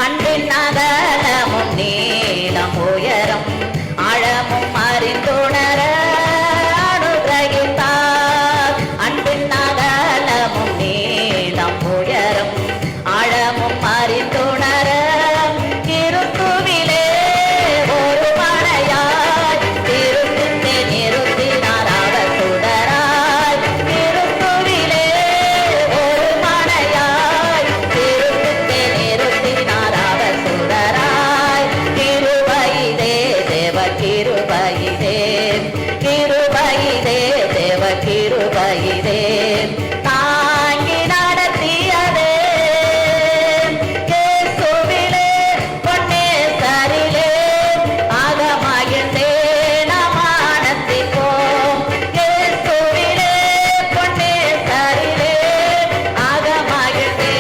அன்பின் அகலமும் நீளம் உயரம் ஆழமும் அறிந்துணர அனுகிரகித்தார். அன்பின் அகலமும் நீளம் உயரம் ஆழமும் அறிந்துணர கிருத்துவிலே ஒரு மழையாய் திருத்தித்தே நிறுத்தினார் அவர் சுடராய். கிருத்துவிலே ஒரு மழையாய் திருத்தித்தே நிறுத்தினார் அவர் சுடராய். கிருபையிலே தேவ கிருபையிலே கிருபையிலே தேவ கிருபையிலே தாங்கி நடத்தியதே இயேசுவிலே பொன்னேசரிலே ஆகமகிழ்ந்தே நாம் ஆனந்திப்போம். இயேசுவிலே பொன்னேசரிலே ஆகமகிழ்ந்தே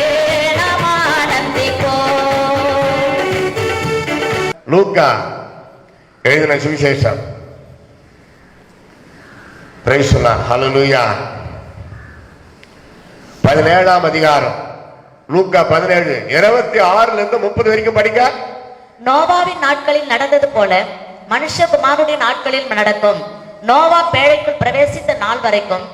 நாம் ஆனந்திப்போம். லூக்கா எழுதின சுவிசேஷம். Praise the Lord. ஹல்லேலூயா. 17ஆம் அதிகாரம் லூக்கா 17 26 இருந்து 30 வரைக்கும் படிக்க. நோவாவின் நாட்களில் நடந்தது போல மனுஷகுமாரனுடைய நாட்களில் நடக்கும். நோவா பேழைக்குள் பிரவேசித்த நாள் வரைக்கும்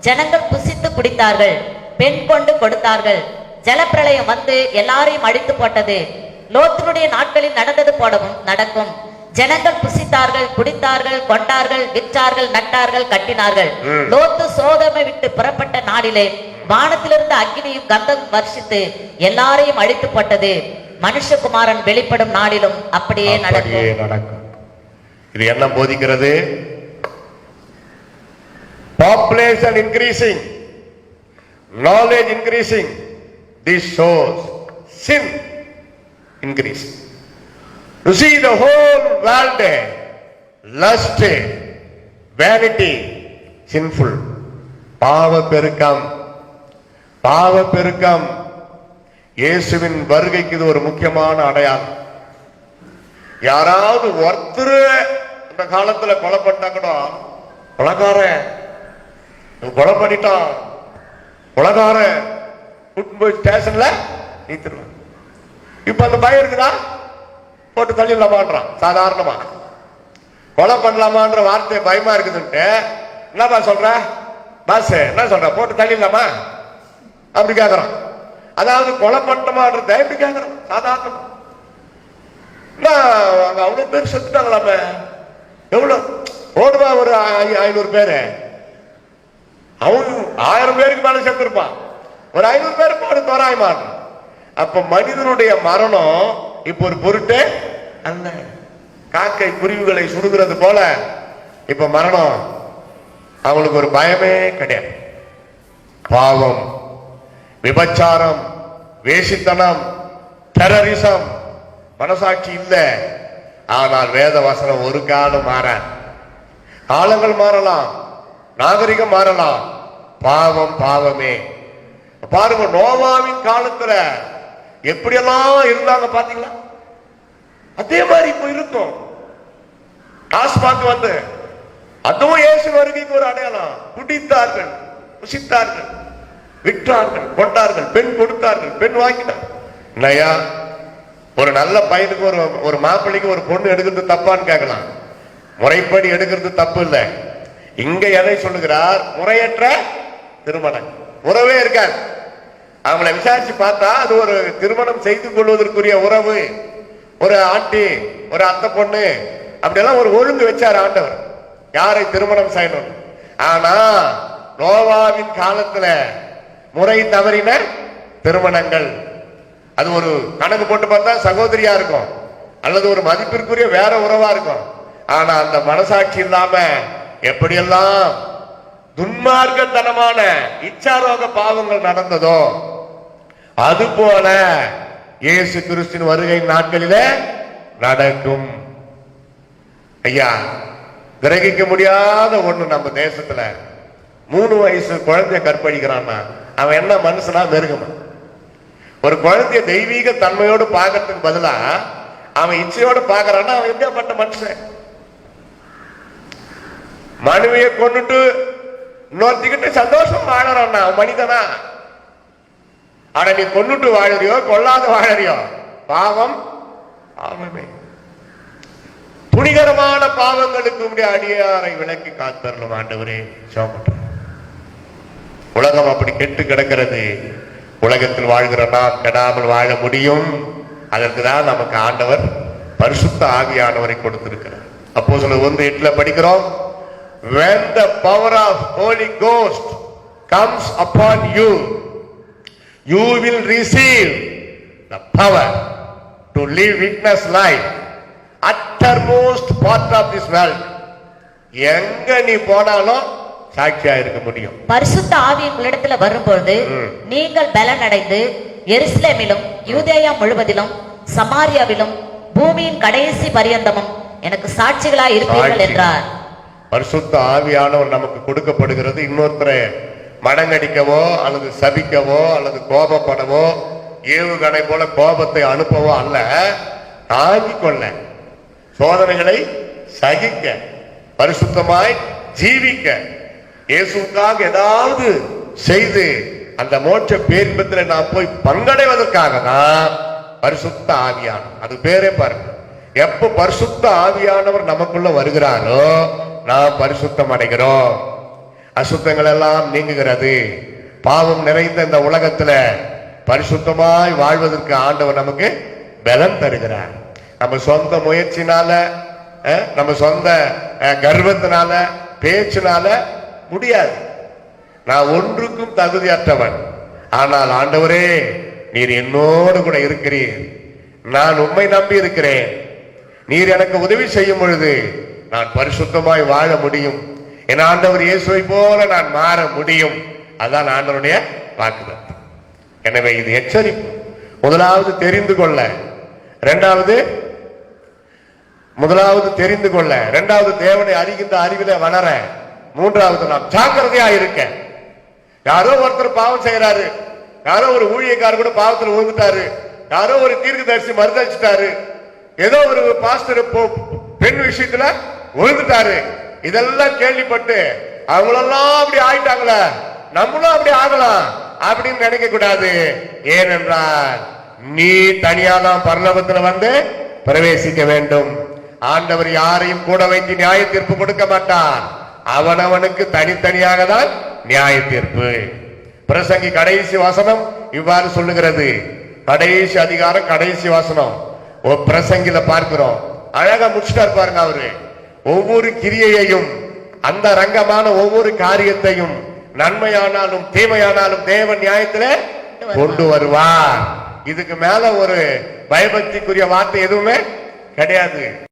ஜனங்கள் புசித்து குடித்தார்கள், பெண் கொண்டு கொடுத்தார்கள். ஜலப்பிரளயம் வந்து எல்லாரையும் அழித்து போட்டது. லோத்தினுடைய நாட்களில் நடந்தது போலவும் நடக்கும். ஜனங்கள் புசித்தார்கள், குடித்தார்கள், கொண்டார்கள், விற்றார்கள், நட்டார்கள், கட்டினார்கள். லோத்து சோதோமை விட்டு புறப்பட்ட நாளிலே வானத்திலிருந்து அக்கினியும் கந்தம் வர்ஷித்து எல்லாரையும் அழித்து போட்டது. மனுஷகுமாரன் வெளிப்படும் நாளிலும் அப்படியே நடக்கும். இது என்ன போதிக்கிறது? Population increasing, knowledge increasing, this shows sin increase. You see the whole world, lust, vanity, sinful. பாவ பெருக்கம், பாவ பெருக்கம். இயேசுவின் வருகைக்கு இது ஒரு முக்கியமான அடையாளம். யாராவது ஒருத்தர் இந்த காலத்துல கொலை பண்ணா கூட கொலைக்காரன் கொலை பண்ணிட்டான், கொலைக்காரன் போய் ஸ்டேஷன்ல நீத்துருவான். இப்ப அந்த பயம் இருக்குதா? போட்டு தள்ளிடலாமான்றான். சாதாரணமா கொலை பண்ணலாமான்ற வார்த்தை பயமா இருக்குதுன்ட்டு என்னப்பா சொல்ற பாஸ், என்ன சொல்ற, போட்டு தள்ளிடலாமா அப்படி கேக்குறான். அதாவது கொலை பண்ணமான்றத எப்படி கேக்குறான் சாதாரணமா. அவ்வளவு பேர் செத்துட்டாங்களாமே, எவ்வளவு ஓடுவா, ஒரு 500 பேரு, அவன் 1000 பேருக்கு மேல செத்துருப்பான், ஒரு 500 பேர் போடு தோராயமான. அப்ப மனிதனுடைய மரணம் இப்ப ஒரு பொருட்டே அல்ல. காக்கை குருவிகளை சுடுகிறது போல இப்ப மரணம் அவங்களுக்கு ஒரு பயமே கிடையாது. பாவம், விபச்சாரம், வேசித்தனம், டெரரிசம், மனசாட்சி இல்லை. ஆனால் வேத வசனம் ஒரு காலம் மாறாது. காலங்கள் மாறலாம், நாகரிகம் மாறலாம், பாவம் பாவமே. பாருங்க, நோவாவின் காலத்துல எப்படியெல்லாம் இருந்தாங்க பாத்தீங்களா? அதே மாதிரி இப்ப இருக்கும். டாஸ்மாக் வந்து அதுவும் இயேசு வருகைக்கு ஒரு அடையாளம். குடித்தார்கள், புசித்தார்கள், விற்றார்கள், கொண்டார்கள், பெண் கொடுத்தார்கள், பெண் வாங்கினார். இல்லையா? ஒரு நல்ல பையனுக்கு ஒரு மாப்பிள்ளைக்கு ஒரு பொண்ணு எடுக்கிறது தப்பான்னு கேட்கலாம். முறைப்படி எடுக்கிறது தப்பு இல்லை. இங்க எதை சொல்லுகிறார்? முறையற்ற திருமணம். உறவே இருக்காது. அவங்களை விசாரிச்சு பார்த்தா அது ஒரு திருமணம் செய்து கொள்வதற்குரிய உறவு. ஒரு ஆண்டி, ஒரு அத்தை பொண்ணு, அப்படியெல்லாம் ஒரு ஒழுங்கு வச்சார் ஆண்டவர் யாரை திருமணம் செய்யணும். ஆனா நோவாவின் காலத்துல முறை தவறின திருமணங்கள், அது ஒரு கணக்கு போட்டு பார்த்தா சகோதரியா இருக்கும் அல்லது ஒரு மதிப்பிற்குரிய வேற உறவா இருக்கும். ஆனா அந்த மனசாட்சி இல்லாம எப்படியெல்லாம் துன்மார்க்கத்தனமான இச்சாரோக பாவங்கள் நடந்ததோ அது போல இயேசு கிறிஸ்துவின் வருகை நாட்களிலே நடக்கும். ஐயா, கிரகிக்க முடியாத ஒண்ணு நம்ம தேசத்துல 3 வயசு குழந்தைய கற்பழிக்கிறான்னா அவன் என்ன மனுஷனா மிருகமா? ஒரு குழந்தைய தெய்வீக தன்மையோடு பார்க்கறதுக்கு பதிலா அவன் இச்சையோடு பார்க்கறான்னா அவன் எப்படியாப்பட்ட மனுஷன்? மனைவியை கொண்டுட்டு இன்னொருத்திக்கிட்ட சந்தோஷம் வாழறான்னா அவன் மனிதனா? ஆனா நீ கொண்டுட்டு வாழறியோ கொள்ளாத வாழறியோ பாவம் பாவமே. துணிகரமான பாவங்களுக்கு உடைய அடியாரை விலக்கி காத்தரலும் ஆண்டவரே. உலகம் அப்படி கெட்டு கிடக்கிறது. உலகத்தில் வாழ்கிற நாம் கெடாமல் வாழ முடியும். அதற்கு தான் நமக்கு ஆண்டவர் பரிசுத்த ஆவியானவரை கொடுத்திருக்கிறார். அப்போஸ்தலர் 1:8 படிக்கிறோம், when the power of Holy Ghost comes upon you, you will receive the power to live witness life uttermost part of this world. எங்க நீ போனாலும் சாட்சியா இருக்க முடியும். பரிசுத்த ஆவி உங்களிடத்துல வரும்போது நீங்கள் பலன் அடைந்து எருசலேமிலும் யூதேயா முழுவதிலும் சமாரியாவிலும் பூமியின் கடைசி பரியந்தமும் எனக்கு சாட்சிகளாய் இருப்பீர்கள் என்றார். பரிசுத்த ஆவியானவர் நமக்கு கொடுக்கப்படுகிறது இன்னொருத்தரை மடங்கடிக்கவோ அல்லது சபிக்கவோ அல்லது கோபப்படவோ ஏவுகணை போல கோபத்தை அனுப்பவோ அல்ல, தாங்கிக் கொள்ள, சோதனைகளை சகிக்க, பரிசுத்தமாய் ஜீவிக்க, இயேசுக்காக ஏதாவது செய்து அந்த மோட்ச பேரின்பத்தில் நாம் போய் பங்கடைவதற்காக தான் பரிசுத்த ஆவியானவர். அது பேரே பாருங்க, எப்ப பரிசுத்த ஆவியானவர் நமக்குள்ள வருகிறாரோ நாம் பரிசுத்தம் அடைகிறோம். அசுத்தங்கள் எல்லாம் நீங்குகிறது. பாவம் நிறைந்த இந்த உலகத்துல பரிசுத்தமாய் வாழ்வதற்கு ஆண்டவர் நமக்கு பலன் தருகிறார். நம்ம சொந்த முயற்சினால, நம்ம சொந்த கர்வத்தினால, பேச்சினால முடியாது. நான் ஒன்றுக்கும் தகுதியற்றவன். ஆனால் ஆண்டவரே, நீர் என்னோடு கூட இருக்கிறீர், நான் உம்மை நம்பி இருக்கிறேன், நீர் எனக்கு உதவி செய்யும் பொழுது நான் பரிசுத்தமாய் வாழ முடியும், என் ஆண்டவர் இயேசுவை போல நான் மாற முடியும். அதான் ஆண்டவருடைய வாக்குறுதி. எனவே இது எச்சரிப்பு. முதலாவது தெரிந்து கொள்ள, முதலாவது தெரிந்து கொள்ள, இரண்டாவது தேவனை அறிகின்ற அறிவில வளர, மூன்றாவது நாம் ஜாக்கிரதையா இருக்க. யாரோ ஒருத்தர் பாவம் செய்யறாரு, யாரோ ஒரு ஊழியக்காரர் கூட பாவத்தில் விழுந்துட்டாரு, யாரோ ஒரு தீர்க்கதரிசி மறுதளிச்சிட்டாரு, ஏதோ ஒரு பாஸ்டர் பெண் விஷயத்துல விழுந்துட்டாரு, இதெல்லாம் கேள்விப்பட்டு அவங்களெல்லாம் அப்படி ஆயிட்டாங்களே, நம்மளும் அப்படி ஆகலாம் அப்படின்னு நினைக்க கூடாது. ஏனென்றால் நீ தனியாதான் பரலோகத்தில் வந்து பிரவேசிக்க வேண்டும். ஆண்டவர் யாரையும் கூட வைத்து நியாய தீர்ப்பு கொடுக்க மாட்டார். அவனவனுக்கு தனித்தனியாக தான் நியாய தீர்ப்பு. பிரசங்கி கடைசி வசனம் இவ்வாறு சொல்லுகிறது. கடைசி அதிகாரம் கடைசி வசனம் பிரசங்கில பார்க்கிறோம். அழகா முடிச்சுட்டார் பாருங்க அவரு. ஒவ்வொரு கிரியையையும், அந்த ரங்கமான ஒவ்வொரு காரியத்தையும், நன்மையானாலும் தீமையானாலும் தேவன் நியாயத்திலே கொண்டு வருவார். இதுக்கு மேல ஒரு பயபக்திக்குரிய வார்த்தை எதுவுமே கிடையாது.